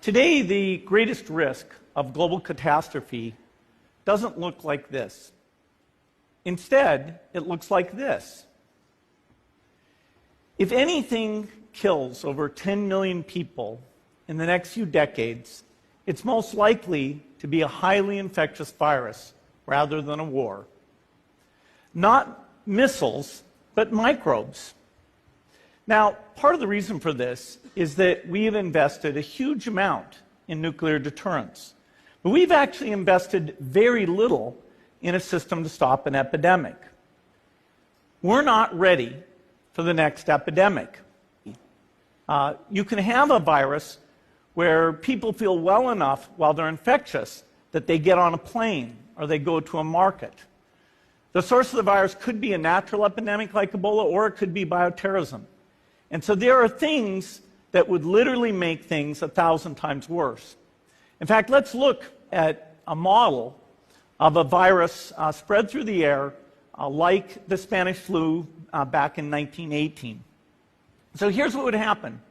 Today, the greatest risk of global catastrophe doesn't look like this. Instead, it looks like this. If anything kills over 10 million people in the next few decades, it's most likely to be a highly infectious virus rather than a war. Not missiles, but microbes. Now, part of the reason for this is that we have invested a huge amount in nuclear deterrence. But we've actually invested very little in a system to stop an epidemic. We're not ready for the next epidemic. You can have a virus where people feel well enough while they're infectious that they get on a plane or they go to a market. The source of the virus could be a natural epidemic like Ebola, or it could be bioterrorism. And so there are things that would literally make things 1,000 times worse. In fact, let's look at a model of a virus spread through the air like the Spanish flu back in 1918. So here's what would happen.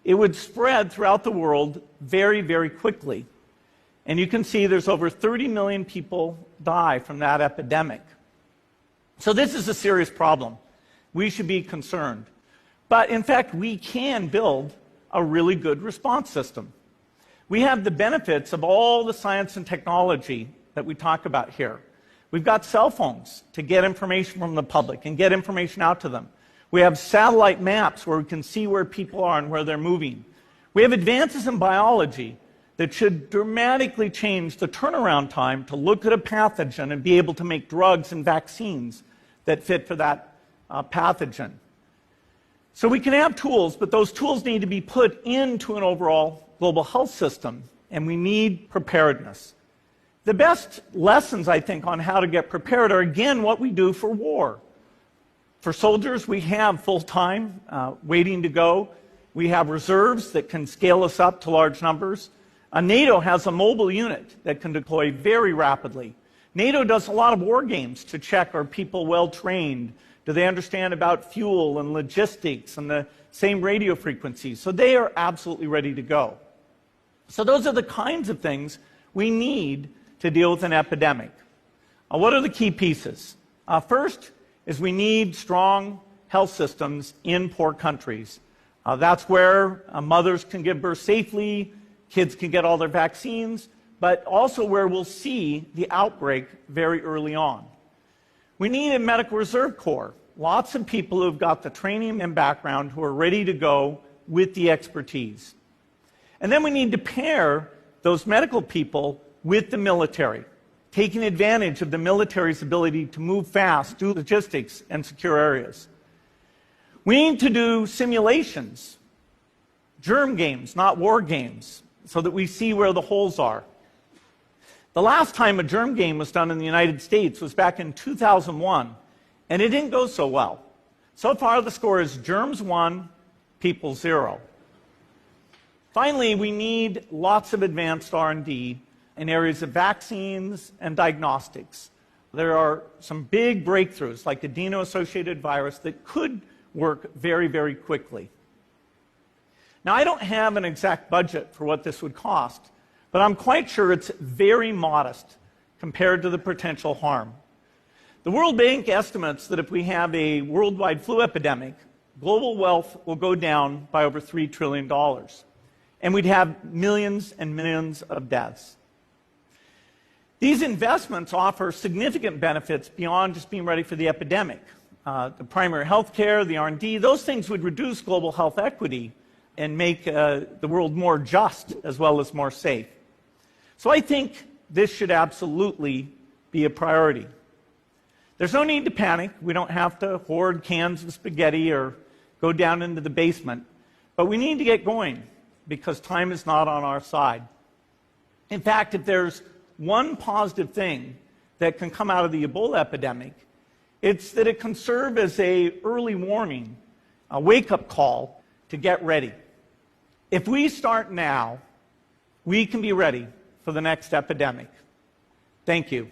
It would spread throughout the world very, very quickly. And you can see there's over 30 million people die from that epidemic. So this is a serious problem. We should be concerned. But in fact, we can build a really good response system. We have the benefits of all the science and technology that we talk about here. We've got cell phones to get information from the public and get information out to them. We have satellite maps where we can see where people are and where they're moving. We have advances in biology that should dramatically change the turnaround time to look at a pathogen and be able to make drugs and vaccines that fit for that pathogen. So we can have tools, but those tools need to be put into an overall global health system, and we need preparedness. The best lessons, I think, on how to get prepared are, again, what we do for war. For soldiers, we have full-time waiting to go. We have reserves that can scale us up to large numbers. NATO has a mobile unit that can deploy very rapidly. NATO does a lot of war games to check, are people well-trained? Do they understand about fuel and logistics and the same radio frequencies? So they are absolutely ready to go. So those are the kinds of things we need to deal with an epidemic. What are the key pieces? First is we need strong health systems in poor countries. That's where mothers can give birth safely, kids can get all their vaccines, but also where we'll see the outbreak very early on. We need a medical reserve corps. Lots of people who've got the training and background who are ready to go with the expertise. And then we need to pair those medical people with the military, taking advantage of the military's ability to move fast, do logistics, and secure areas. We need to do simulations, germ games, not war games, so that we see where the holes are. The last time a germ game was done in the United States was back in 2001, and it didn't go so well. So far, the score is germs 1, people 0. Finally, we need lots of advanced R&D in areas of vaccines and diagnostics. There are some big breakthroughs, like adeno-associated virus, that could work very, very quickly. Now, I don't have an exact budget for what this would cost, but I'm quite sure it's very modest compared to the potential harm. The World Bank estimates that if we have a worldwide flu epidemic, global wealth will go down by over $3 trillion, and we'd have millions and millions of deaths. These investments offer significant benefits beyond just being ready for the epidemic. The primary health care, the R&D, those things would reduce global health equity and make the world more just as well as more safe. So I think this should absolutely be a priority. There's no need to panic. We don't have to hoard cans of spaghetti or go down into the basement. But we need to get going because time is not on our side. In fact, if there's one positive thing that can come out of the Ebola epidemic, it's that it can serve as an early warning, a wake-up call to get ready. If we start now, we can be ready for the next epidemic. Thank you.